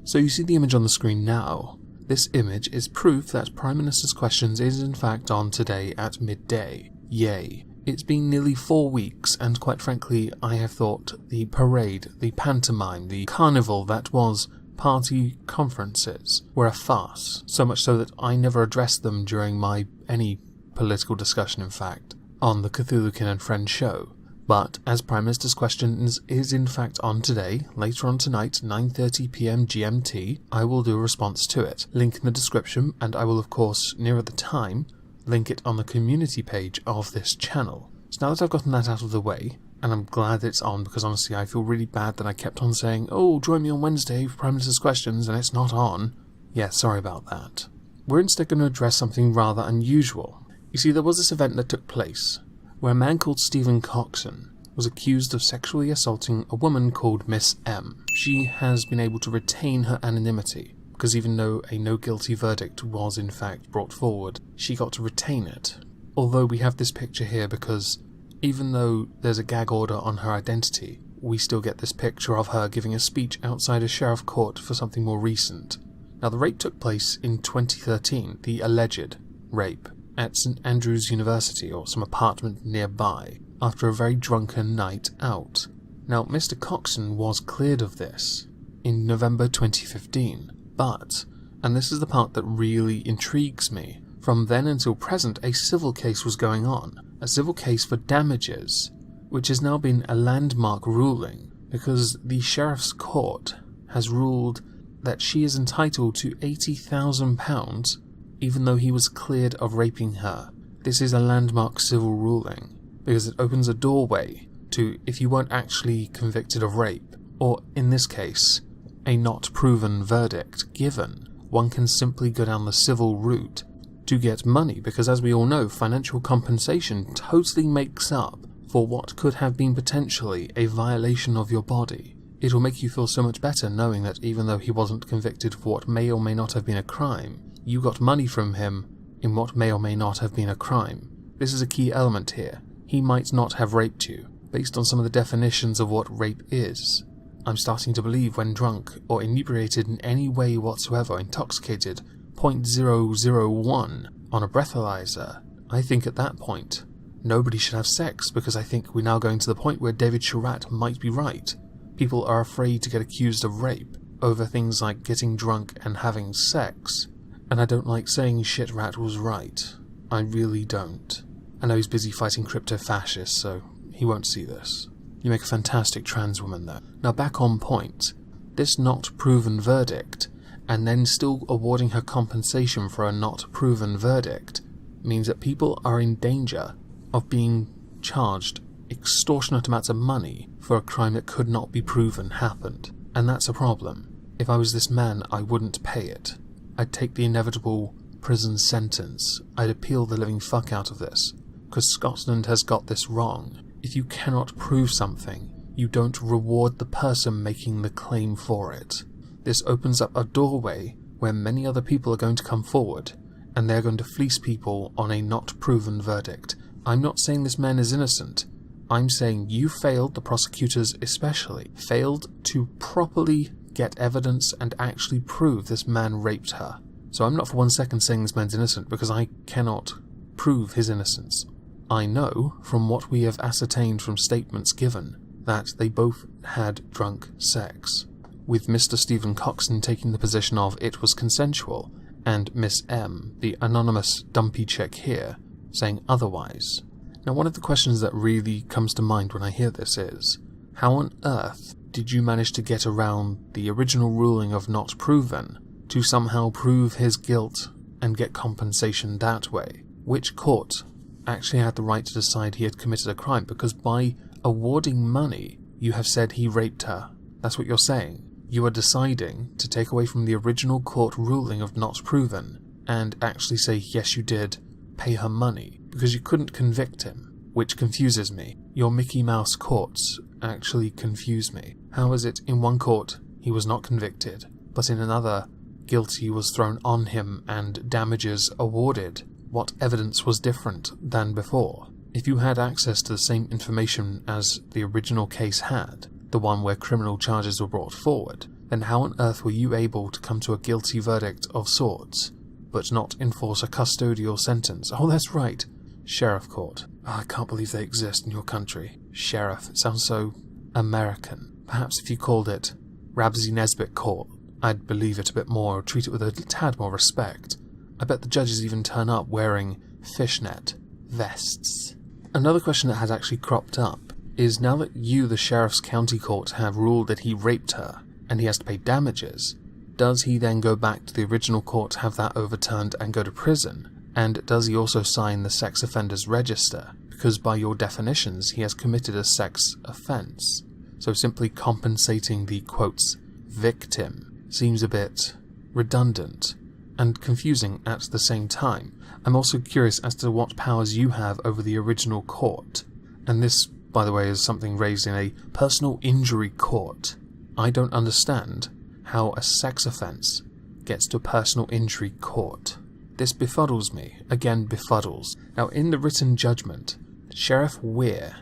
So you see the image on the screen now. This image is proof that Prime Minister's Questions is in fact on today at midday. Yay. It's been nearly 4 weeks, and quite frankly, I have thought the parade, the pantomime, the carnival that was party conferences were a farce, so much so that I never addressed them during any political discussion, in fact, on the Cthulhu-Kin and Friends show. But as Prime Minister's Questions is in fact on today, later on tonight, 9:30 PM GMT, I will do a response to it. Link in the description, and I will of course, nearer the time, link it on the community page of this channel. So now that I've gotten that out of the way, and I'm glad that it's on, because honestly I feel really bad that I kept on saying, oh, join me on Wednesday for Prime Minister's Questions, and it's not on. Yeah, sorry about that. We're instead going to address something rather unusual. You see, there was this event that took place, where a man called Stephen Coxon was accused of sexually assaulting a woman called Miss M. She has been able to retain her anonymity, because even though a no guilty verdict was in fact brought forward, she got to retain it. Although we have this picture here because even though there's a gag order on her identity, we still get this picture of her giving a speech outside a sheriff court for something more recent. Now the rape took place in 2013, the alleged rape, at St Andrews University or some apartment nearby, after a very drunken night out. Now Mr Coxon was cleared of this in November 2015, but, and this is the part that really intrigues me, from then until present a civil case was going on, a civil case for damages, which has now been a landmark ruling, because the Sheriff's Court has ruled that she is entitled to £80,000 even though he was cleared of raping her. This is a landmark civil ruling, because it opens a doorway to, if you weren't actually convicted of rape, or in this case, a not proven verdict given, one can simply go down the civil route to get money, because as we all know, financial compensation totally makes up for what could have been potentially a violation of your body. It will make you feel so much better knowing that even though he wasn't convicted for what may or may not have been a crime, you got money from him in what may or may not have been a crime. This is a key element here. He might not have raped you, based on some of the definitions of what rape is. I'm starting to believe when drunk, or inebriated in any way whatsoever, intoxicated, 0.001 on a breathalyzer, I think at that point, nobody should have sex, because I think we're now going to the point where David Sharat might be right. People are afraid to get accused of rape over things like getting drunk and having sex. And I don't like saying Shit Rat was right. I really don't. I know he's busy fighting crypto-fascists, so he won't see this. You make a fantastic trans woman, though. Now back on point. This not proven verdict, and then still awarding her compensation for a not proven verdict, means that people are in danger of being charged extortionate amounts of money for a crime that could not be proven happened. And that's a problem. If I was this man, I wouldn't pay it. I'd take the inevitable prison sentence. I'd appeal the living fuck out of this, because Scotland has got this wrong. If you cannot prove something, you don't reward the person making the claim for it. This opens up a doorway where many other people are going to come forward, and they're going to fleece people on a not proven verdict. I'm not saying this man is innocent. I'm saying you failed, the prosecutors especially, failed to properly get evidence and actually prove this man raped her. So I'm not for 1 second saying this man's innocent, because I cannot prove his innocence. I know, from what we have ascertained from statements given, that they both had drunk sex, with Mr. Stephen Coxon taking the position of it was consensual, and Miss M, the anonymous dumpy chick here, saying otherwise. Now one of the questions that really comes to mind when I hear this is, how on earth did you manage to get around the original ruling of not proven to somehow prove his guilt and get compensation that way? Which court actually had the right to decide he had committed a crime? Because by awarding money, you have said he raped her. That's what you're saying. You are deciding to take away from the original court ruling of not proven and actually say, yes, you did pay her money, because you couldn't convict him, which confuses me. Your Mickey Mouse courts actually confuse me. How is it in one court he was not convicted, but in another guilty was thrown on him and damages awarded? What evidence was different than before? If you had access to the same information as the original case had, the one where criminal charges were brought forward, then how on earth were you able to come to a guilty verdict of sorts, but not enforce a custodial sentence? Oh, that's right. Sheriff Court. Oh, I can't believe they exist in your country. Sheriff. It sounds so American. Perhaps if you called it Rabsy Nesbitt Court, I'd believe it a bit more, or treat it with a tad more respect. I bet the judges even turn up wearing fishnet vests. Another question that has actually cropped up is, now that you, the Sheriff's County Court, have ruled that he raped her, and he has to pay damages, does he then go back to the original court, have that overturned, and go to prison? And does he also sign the sex offenders register? Because by your definitions, he has committed a sex offence. So simply compensating the, quotes, victim seems a bit redundant and confusing at the same time. I'm also curious as to what powers you have over the original court. And this, by the way, is something raised in a personal injury court. I don't understand how a sex offence gets to a personal injury court. This befuddles me. Again, befuddles. Now, in the written judgment, Sheriff Weir,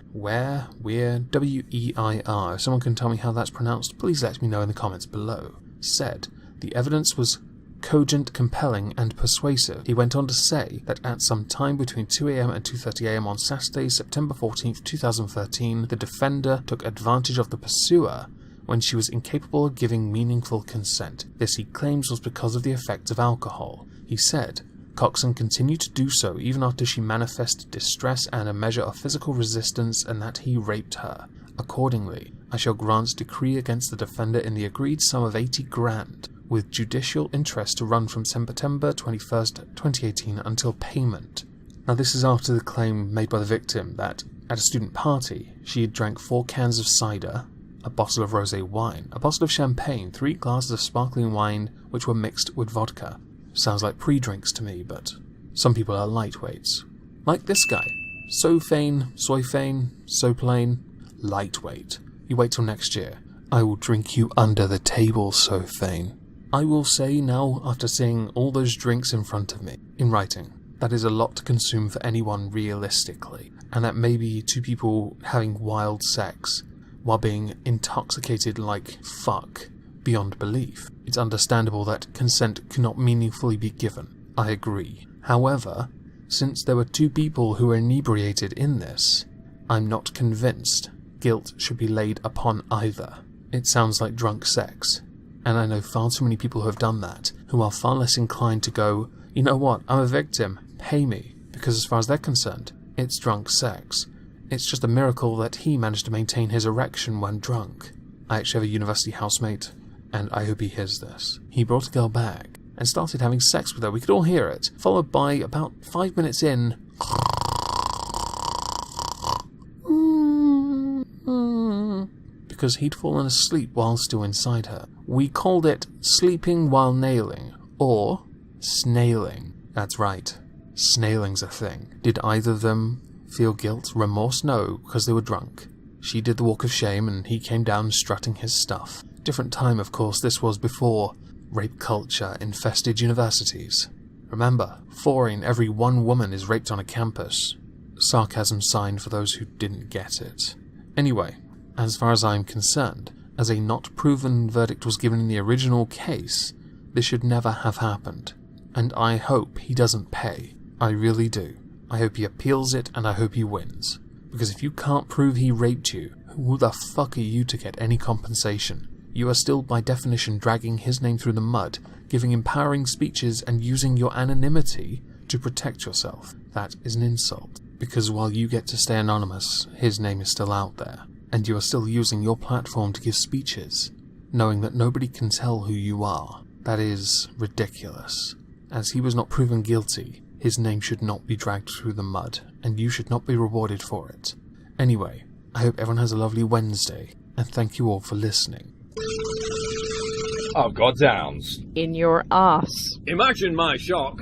W-E-I-R, if someone can tell me how that's pronounced, please let me know in the comments below, said the evidence was cogent, compelling, and persuasive. He went on to say that at some time between 2 a.m. and 2:30 a.m. on Saturday, September 14th, 2013, the defender took advantage of the pursuer when she was incapable of giving meaningful consent. This, he claims, was because of the effects of alcohol. He said, Coxon continued to do so even after she manifested distress and a measure of physical resistance, and that he raped her. Accordingly, I shall grant decree against the defender in the agreed sum of 80 grand, with judicial interest to run from September 21st, 2018 until payment. Now, this is after the claim made by the victim that at a student party she had drank 4 cans of cider, a bottle of rosé wine, a bottle of champagne, 3 glasses of sparkling wine which were mixed with vodka. Sounds like pre-drinks to me, but some people are lightweights. Like this guy. So fain, soy fain, so plain, lightweight. You wait till next year. I will drink you under the table, so fain. I will say now, after seeing all those drinks in front of me, in writing, that is a lot to consume for anyone realistically, and that maybe 2 people having wild sex while being intoxicated like fuck beyond belief. It's understandable that consent cannot meaningfully be given. I agree. However, since there were 2 people who were inebriated in this, I'm not convinced guilt should be laid upon either. It sounds like drunk sex, and I know far too many people who have done that, who are far less inclined to go, you know what, I'm a victim, pay me, because as far as they're concerned, it's drunk sex. It's just a miracle that he managed to maintain his erection when drunk. I actually have a university housemate, and I hope he hears this. He brought a girl back and started having sex with her. We could all hear it, followed by, about 5 minutes in, because he'd fallen asleep while still inside her. We called it sleeping while nailing, or snailing. That's right, snailing's a thing. Did either of them feel guilt, remorse? No, because they were drunk. She did the walk of shame and he came down strutting his stuff. Different time, of course. This was before rape culture infested universities. Remember, 4 in every 1 woman is raped on a campus. Sarcasm sign for those who didn't get it. Anyway, as far as I'm concerned, as a not proven verdict was given in the original case, this should never have happened. And I hope he doesn't pay. I really do. I hope he appeals it, and I hope he wins. Because if you can't prove he raped you, who the fuck are you to get any compensation? You are still by definition dragging his name through the mud, giving empowering speeches and using your anonymity to protect yourself. That is an insult. Because while you get to stay anonymous, his name is still out there, and you are still using your platform to give speeches, knowing that nobody can tell who you are. That is ridiculous. As he was not proven guilty, his name should not be dragged through the mud, and you should not be rewarded for it. Anyway, I hope everyone has a lovely Wednesday, and thank you all for listening. Oh, goddams. In your arse. Imagine my shock.